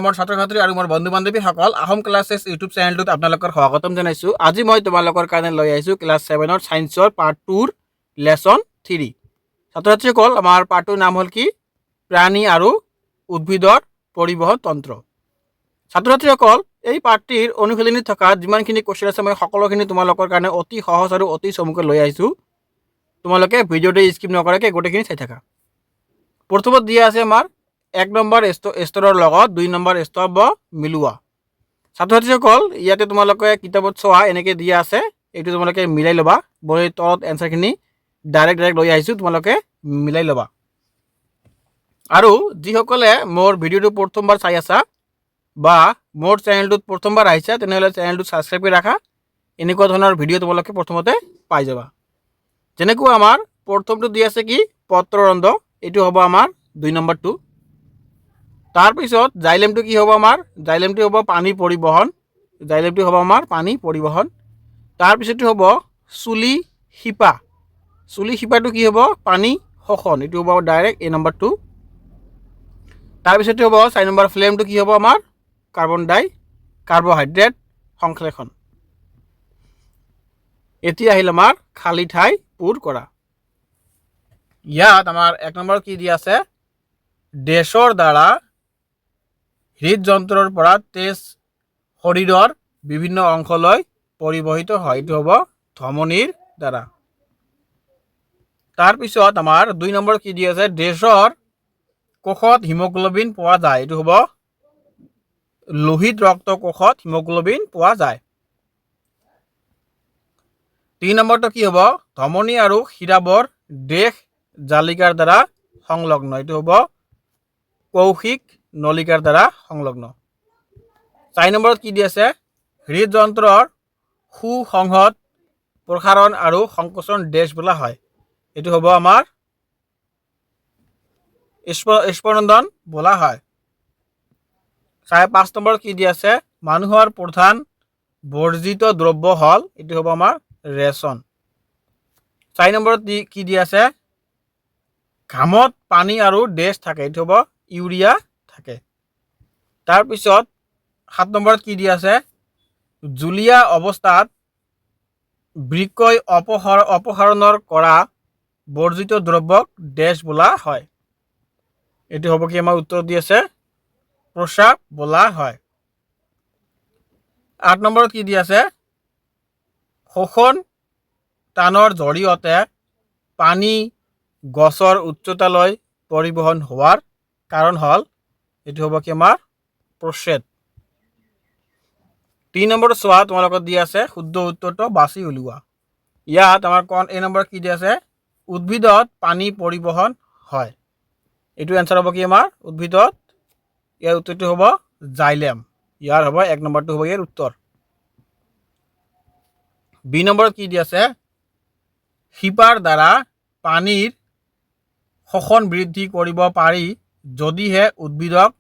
মোৰ ছাত্ৰ ছাত্ৰী আৰু মোৰ বন্ধু বান্ধৱীসকল আহোম ক্লাছেছ ইউটিউব চেনেলটোত আপোনালোকৰ স্বাগতম জনাইছোঁ। আজি মই তোমালোকৰ কাৰণে লৈ আহিছোঁ ক্লাছ 7ৰ ছায়েন্সৰ পাৰ্ট 2ৰ লেচন 3। ছাত্ৰ ছাত্ৰীসকল, আমাৰ পাৰ্ট 2ৰ নাম হ'ল কি? প্ৰাণী আৰু উদ্ভিদৰ পৰিবহণ তন্ত্ৰ। ছাত্ৰ ছাত্ৰীসকল, এই পাৰ্টটিৰ অনুশীলনীত থকা যিমানখিনি কুৱেশ্যন আছে মই সকলোখিনি তোমালোকৰ কাৰণে অতি সহজ আৰু অতি চমুকৈ লৈ আহিছোঁ। তোমালোকে ভিডিঅ'টো স্কিপ নকৰাকৈ গোটেইখিনি চাই থাকা। প্ৰথমত দিয়া আছে আমাৰ 1 নম্বৰ স্তৰৰ লগত 2 নম্বৰ স্তম্ভ মিলোৱা। ছাত্ৰ ছাত্ৰীসকল, ইয়াতে তোমালোকে কিতাপত চোৱা এনেকৈ দিয়া আছে, এইটো তোমালোকে মিলাই ল'বা। মই তলত এনচাৰখিনি ডাইৰেক্ট লৈ আহিছোঁ, তোমালোকে মিলাই ল'বা। আৰু যিসকলে মোৰ ভিডিঅ'টো প্ৰথমবাৰ চাই আছা বা মোৰ চেনেলটোত প্ৰথমবাৰ আহিছা, তেনেহ'লে চেনেলটো ছাবস্ক্ৰাইব কৰি ৰাখা। এনেকুৱা ধৰণৰ ভিডিঅ' তোমালোকে প্ৰথমতে পাই যাবা। যেনেকুৱা আমাৰ প্ৰথমটো দি আছে কি? পত্ৰৰন্ধ্ৰ, এইটো হ'ব আমাৰ 2 নম্বৰটো। তাৰপিছত জাইলেমটো কি হ'ব আমাৰ? জাইলেমটো হ'ব পানী পৰিবহণ। জাইলেমটো হ'ব আমাৰ পানী পৰিবহণ। তাৰপিছতটো হ'ব চুলি শিপা। চুলি শিপাটো কি হ'ব? পানী শোষণ। এইটো হ'ব ডাইৰেক্ট এই নম্বৰটো। তাৰপিছতটো হ'ব 4 নম্বৰ ফ্লেমটো কি হ'ব আমাৰ? কাৰ্বহাইড্ৰেট সংশ্লেষণ। এতিয়া আহিল আমাৰ খালী ঠাই পূৰ কৰা। ইয়াত আমাৰ 1 নম্বৰ কি দিয়া আছে? ডেছৰ দ্বাৰা হৃদযন্ত্ৰৰ পৰা তেজ শৰীৰৰ বিভিন্ন অংশলৈ পৰিবহিত হয়। এইটো হ'ব ধমনীৰ দ্বাৰা। তাৰপিছত আমাৰ 2 নম্বৰ কি দিয়া আছে? ডেছৰ কোষত হিমোগ্লোবিন পোৱা যায়। এইটো হ'ব লোহিত ৰক্ত কোষত হিমোগ্লোবিন পোৱা যায়। 3 নম্বৰটো কি হ'ব? ধমনী আৰু শিৰাবোৰ দেশ জালিকাৰ দ্বাৰা সংলগ্ন। এইটো হ'ব কৌশিক নলিকাৰ দ্বাৰা সংলগ্ন। 4 নম্বৰত কি দি আছে? হৃদযন্ত্ৰৰ সুসংহত প্ৰসাৰণ আৰু সংকোচন ডেছ বোলা হয়। এইটো হ'ব আমাৰ স্পন্দন বোলা হয়। 5 নম্বৰত কি দি আছে? মানুহৰ প্ৰধান বৰ্জিত দ্ৰব্য হ'ল, এইটো হ'ব আমাৰ ৰেচন। 4 নম্বৰত কি দি আছে? ঘামত পানী আৰু ডেছ থাকে। এইটো হ'ব ইউৰিয়া থাকে। তাৰপিছত 7 নম্বৰত কি দি আছে? জুলীয়া অৱস্থাত বৃক্কই অপসাৰণৰ কৰা বৰ্জিত দ্ৰব্যক ডেছ বোলা হয়। এইটো হ'ব কি? আমাৰ উত্তৰ দি আছে প্ৰস্ৰাৱ বোলা হয়। 8 নম্বৰত কি দি আছে? শোষণ টানৰ জৰিয়তে পানী গছৰ উচ্চতালৈ পৰিবহণ হোৱাৰ কাৰণ হ'ল, এইটো হ'ব কি? আমাৰ প্ৰস্বেদ। 3 নম্বৰ চোৱা, তোমালোকক দি আছে শুদ্ধ উত্তৰটো বাছি উলিওৱা। ইয়াত আমাৰ এই নম্বৰ কি দি আছে? উদ্ভিদত পানী পৰিবহণ হয়। এইটো এনচাৰ হ'ব কি? আমাৰ উদ্ভিদত। ইয়াৰ উত্তৰটো হ'ব জাইলেম। ইয়াৰ হ'ব 1 নম্বৰটো হ'ব ইয়াৰ উত্তৰ। বি নম্বৰত কি দি আছে? শিপাৰ দ্বাৰা পানীৰ শোষণ বৃদ্ধি কৰিব পাৰি যদিহে উদ্ভিদক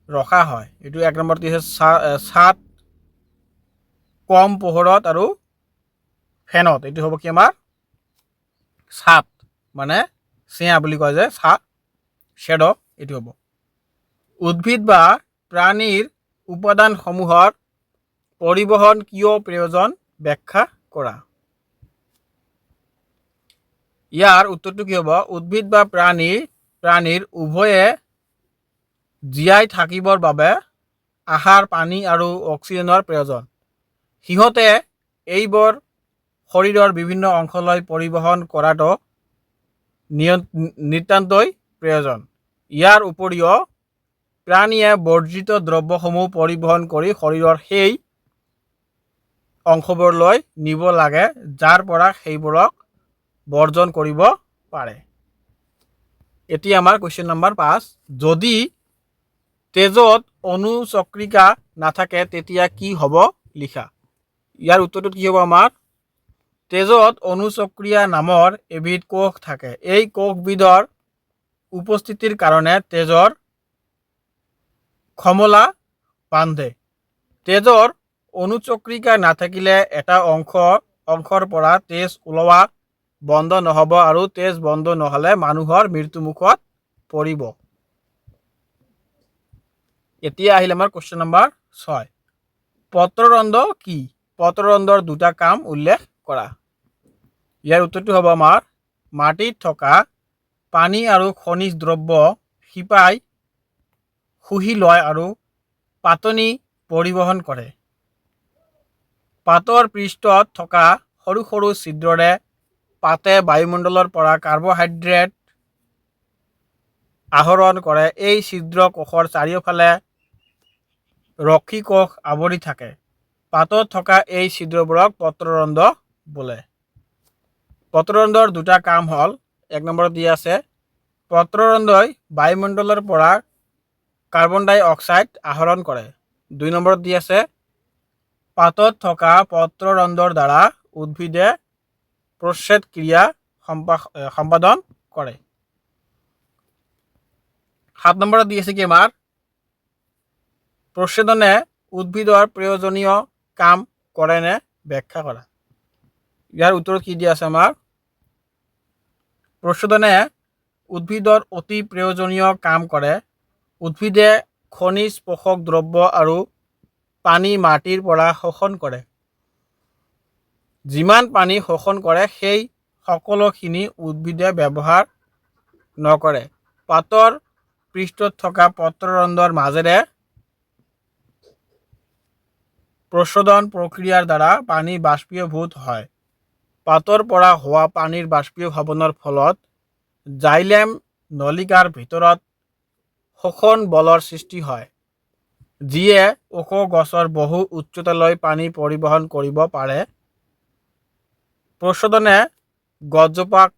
ৰখা হয়। এইটো 1 নম্বৰত দি আছে ছাট, কম পোহৰত আৰু ফেনত। এইটো হ'ব কি? আমাৰ ছাট, মানে চেয়া বুলি কয় যে, ছাট শ্বেড' এইটো হ'ব। উদ্ভিদ বা প্ৰাণীৰ উপাদানসমূহৰ পৰিবহণ কিয় প্ৰয়োজন ব্যাখ্যা কৰা। ইয়াৰ উত্তৰটো কি হ'ব? উদ্ভিদ বা প্ৰাণীৰ উভয়ে জীয়াই থাকিবৰ বাবে আহাৰ, পানী আৰু অক্সিজেনৰ প্ৰয়োজন। সিহঁতে এইবোৰ শৰীৰৰ বিভিন্ন অংশলৈ পৰিবহণ কৰাটো নিতান্তই প্ৰয়োজন। ইয়াৰ উপৰিও প্ৰাণীয়ে বৰ্জিত দ্ৰব্যসমূহ পৰিবহণ কৰি শৰীৰৰ সেই অংশবোৰলৈ নিব লাগে যাৰ পৰা সেইবোৰক বৰ্জন কৰিব পাৰে। এতিয়া আমাৰ কুৱেশ্যন নম্বৰ 5। যদি তেজত অনুচক্ৰিকা নাথাকে তেতিয়া কি হ'ব লিখা। ইয়াৰ উত্তৰটো কি হ'ব আমাৰ? তেজত অনুচক্ৰিয়া নামৰ এবিধ কোষ থাকে। এই কোষবিধৰ উপস্থিতিৰ কাৰণে তেজৰ খমলা বান্ধে। তেজৰ অনুচক্ৰিকা নাথাকিলে এটা অংশৰ পৰা তেজ ওলোৱা বন্ধ নহ'ব আৰু তেজ বন্ধ নহ'লে মানুহৰ মৃত্যুমুখত পৰিব। এতিয়া আহিল আমাৰ কোৱেশ্চন নম্বৰ 6 পত্ৰৰন্ধ্ৰ কি পত্ৰৰন্ধ্ৰৰ দুটা কাম উল্লেখ কৰা ইয়াৰ উত্তৰটো হ'ব আমাৰ মাটিত থকা পানী আৰু খনিজ দ্ৰব্য শিপাই শুহি লয় আৰু পাতনি পৰিবহন কৰে পাতৰ পৃষ্ঠত থকা সৰু সৰু ছিদ্ৰৰে পাতে বায়ুমণ্ডলৰ পৰা কাৰ্বহাইড্ৰেট আহৰণ কৰে এই ছিদ্ৰ কোষৰ চাৰিওফালে ৰক্ষী কোষ আৱৰি থাকে পাতত থকা এই ছিদ্ৰবোৰক পত্ৰৰন্ধ্ৰ বোলে পত্ৰৰন্ধ্ৰৰ দুটা কাম হ'ল এক নম্বৰত দিয়া আছে পত্ৰৰন্ধ্ৰই বায়ুমণ্ডলৰ পৰা কাৰ্বন ডাই অক্সাইড আহৰণ কৰে 2 নম্বৰত দিয়া আছে পাতত থকা পত্ৰৰন্ধ্ৰৰ দ্বাৰা উদ্ভিদে প্ৰচ্ছেদ ক্ৰিয়া সম্পাদন কৰে 7 নম্বৰত দি আছে কি আমাৰ প্ৰচ্ছেদনে উদ্ভিদৰ প্ৰয়োজনীয় কাম কৰে নে ব্যাখ্যা কৰা ইয়াৰ উত্তৰত কি দিয়া আছে আমাৰ প্ৰচ্ছেদনে উদ্ভিদৰ অতি প্ৰয়োজনীয় কাম কৰে উদ্ভিদে খনিজ পোষক দ্ৰব্য আৰু পানী মাটিৰ পৰা শোষণ কৰে যিমান পানী শোষণ কৰে সেই সকলোখিনি উদ্ভিদে ব্যৱহাৰ নকৰে পাতৰ পৃষ্ঠত থকা পত্ৰৰন্ধ্ৰৰ মাজেৰে প্ৰচ্ছদন প্ৰক্ৰিয়াৰ দ্বাৰা পানী বাষ্পীভূত হয় পাতৰ পৰা হোৱা পানীৰ বাষ্পীভৱনৰ ফলত জাইলেম নলিকাৰ ভিতৰত শোষণ বলৰ সৃষ্টি হয় যিয়ে ওখ গছৰ বহু উচ্চতালৈ পানী পৰিবহন কৰিব পাৰে প্ৰচ্ছদনে গছজোপাক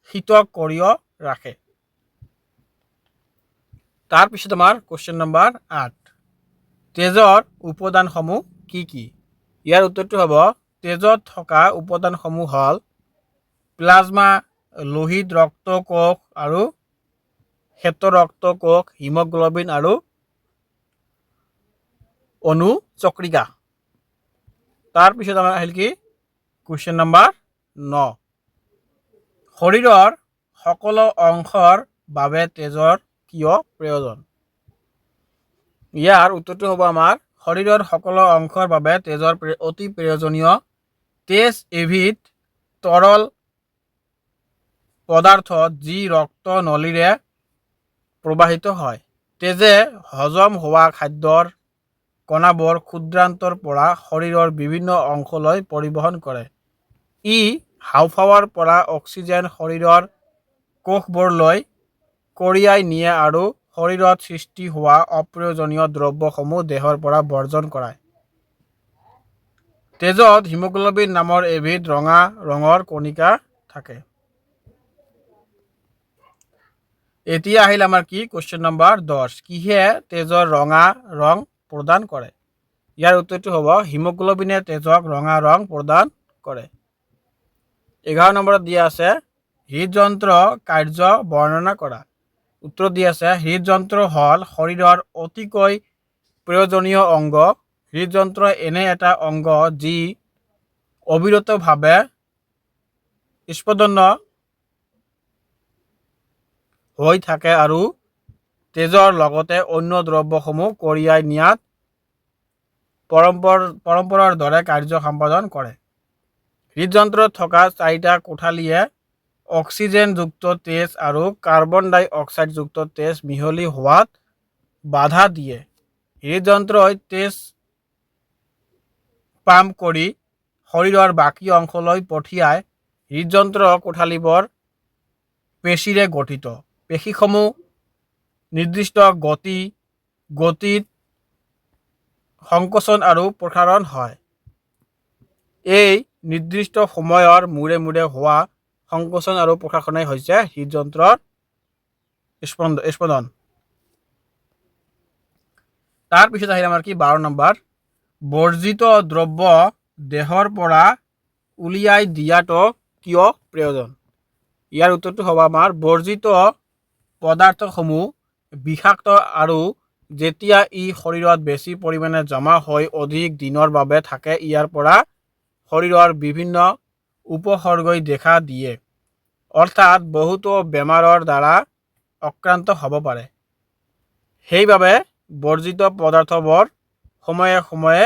শীতক কৰিও ৰাখে তাৰপিছত আমাৰ কোৱেশ্চন নম্বৰ 8 তেজৰ উপাদানসমূহ কি কি ইয়াৰ উত্তৰটো হ'ব তেজত থকা উপাদানসমূহ হ'ল প্লাজমা লোহিত ৰক্ত কোষ আৰু শ্বেত ৰক্ত কোষ হিমোগ্লোবিন আৰু অনুচক্ৰিকা তাৰপিছত আমাৰ আহিল কি কোৱেশ্চন নম্বৰ 9 শৰীৰৰ সকলো অংশৰ বাবে তেজৰ কিয় প্ৰয়োজন ইয়াৰ উত্তৰটো হ'ব আমাৰ শৰীৰৰ সকলো অংশৰ বাবে তেজৰ অতি প্ৰয়োজনীয় তেজ এবিধ তৰল পদাৰ্থ যি ৰক্ত নলীৰে প্ৰবাহিত হয় তেজে হজম হোৱা খাদ্যৰ কণাবোৰ ক্ষুদ্ৰান্তৰ পৰা শৰীৰৰ বিভিন্ন অংশলৈ পৰিবহন কৰে ই হাঁওফাঁওৰ পৰা অক্সিজেন শৰীৰৰ কোষবোৰলৈ কঢ়িয়াই নিয়ে আৰু শৰীৰত সৃষ্টি হোৱা অপ্ৰয়োজনীয় দ্ৰব্যসমূহ দেহৰ পৰা বৰ্জন কৰায় তেজত হিমোগ্লোবিন নামৰ এবিধ ৰঙা ৰঙৰ কণিকা থাকে এতিয়া আহিল আমাৰ কি কোৱেশ্চন নম্বৰ 10 কিহে তেজৰ ৰঙা ৰং প্ৰদান কৰে ইয়াৰ উত্তৰটো হ'ব হিমোগ্লোবিনে তেজক ৰঙা ৰং প্ৰদান কৰে 11 নম্বৰত দিয়া আছে হৃদযন্ত্ৰ কাৰ্য বৰ্ণনা কৰা উত্তৰ দিয়া আছে হৃদযন্ত্ৰ হ'ল শৰীৰৰ অতিকৈ প্ৰয়োজনীয় অংগ হৃদযন্ত্ৰ এনে এটা অংগ যি অবিৰতভাৱে স্পন্দন হৈ থাকে আৰু তেজৰ লগতে অন্য দ্ৰব্যসমূহ কঢ়িয়াই নিয়াত পৰম্পৰাৰ দৰে কাৰ্য সম্পাদন কৰে হৃদযন্ত্ৰত থকা চাৰিটা কোঠালীয়ে অক্সিজেনযুক্ত তেজ আৰু কাৰ্বন ডাই অক্সাইডযুক্ত তেজ মিহলি হোৱাত বাধা দিয়ে হৃদযন্ত্ৰই তেজ পাম্প কৰি শৰীৰৰ বাকী অংশলৈ পঠিয়ায় হৃদযন্ত্ৰ কোঠালীবোৰ পেশীৰে গঠিত পেশীসমূহ নিৰ্দিষ্ট গতিত সংকোচন আৰু প্ৰসাৰণ হয় এই নিৰ্দিষ্ট সময়ৰ মূৰে মূৰে হোৱা সংকোচন আৰু প্ৰসাৰণেই হৈছে হৃদযন্ত্ৰৰ স্পন্দন তাৰপিছত আহিল আমাৰ কি 12 নম্বৰ বৰ্জিত দ্ৰব্য দেহৰ পৰা উলিয়াই দিয়াটো কিয় প্ৰয়োজন ইয়াৰ উত্তৰটো হ'ব আমাৰ বৰ্জিত পদাৰ্থসমূহ বিষাক্ত আৰু যেতিয়া ই শৰীৰত বেছি পৰিমাণে জমা হৈ অধিক দিনৰ বাবে থাকে ইয়াৰ পৰা শৰীৰৰ বিভিন্ন উপসৰ্গই দেখা দিয়ে অৰ্থাৎ বহুতো বেমাৰৰ দ্বাৰা আক্ৰান্ত হ'ব পাৰে সেইবাবে বৰ্জিত পদাৰ্থবোৰ সময়ে সময়ে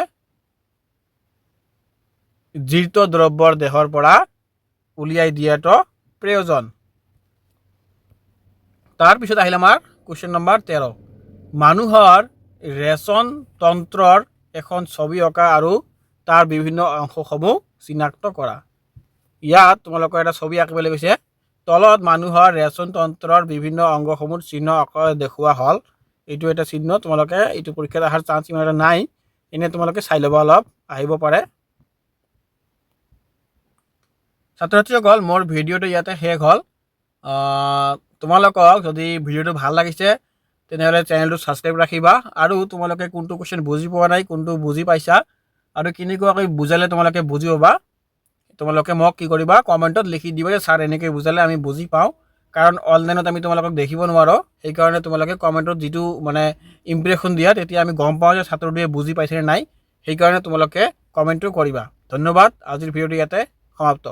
জীৰ্ত দ্ৰব্যৰ দেহৰ পৰা উলিয়াই দিয়াটো প্ৰয়োজন। তাৰপিছত আহিল আমাৰ কুৱেশ্যন নম্বৰ 13। মানুহৰ ৰেচন তন্ত্ৰৰ এখন ছবি অঁকা আৰু তাৰ বিভিন্ন অংশসমূহ চিনাক্ত কৰা। ইয়াত তোমালোকৰ এটা ছবি আঁকিবলৈ কৈছে। তলত মানুহৰ ৰেচন তন্ত্ৰৰ বিভিন্ন অংগসমূহ চিহ্ন দেখুওৱা হ'ল। এইটো এটা চিহ্ন, তোমালোকে এইটো পৰীক্ষাত অহাৰ চান্স ইমান এটা নাই, এনে তোমালোকে চাই ল'ব, অলপ আহিব পাৰে। ছাত্ৰ ছাত্ৰীসকল, মোৰ ভিডিঅ'টো ইয়াতে শেষ হ'ল। তোমালোকক যদি ভিডিঅ'টো ভাল লাগিছে তেনেহ'লে চেনেলটো ছাবস্ক্ৰাইব ৰাখিবা, আৰু তোমালোকে কোনটো কুৱেশ্যন বুজি পোৱা নাই, কোনটো বুজি পাইছা আৰু কেনেকুৱাকৈ বুজালে তোমালোকে বুজি পাবা, তোমালোকে মোক কি কৰিবা, কমেণ্টত লিখি দিবা যে ছাৰ এনেকৈ বুজালে আমি বুজি পাওঁ। কাৰণ অনলাইনত আমি তোমালোকক দেখিব নোৱাৰোঁ, সেইকাৰণে তোমালোকে কমেণ্টত যিটো মানে ইম্প্ৰেশ্যন দিয়া, তেতিয়া আমি গম পাওঁ যে ছাত্ৰটোৱে বুজি পাইছে নে নাই। সেইকাৰণে তোমালোকে কমেণ্টটো কৰিবা। ধন্যবাদ। আজিৰ ভিডিঅ'টো ইয়াতে সমাপ্ত।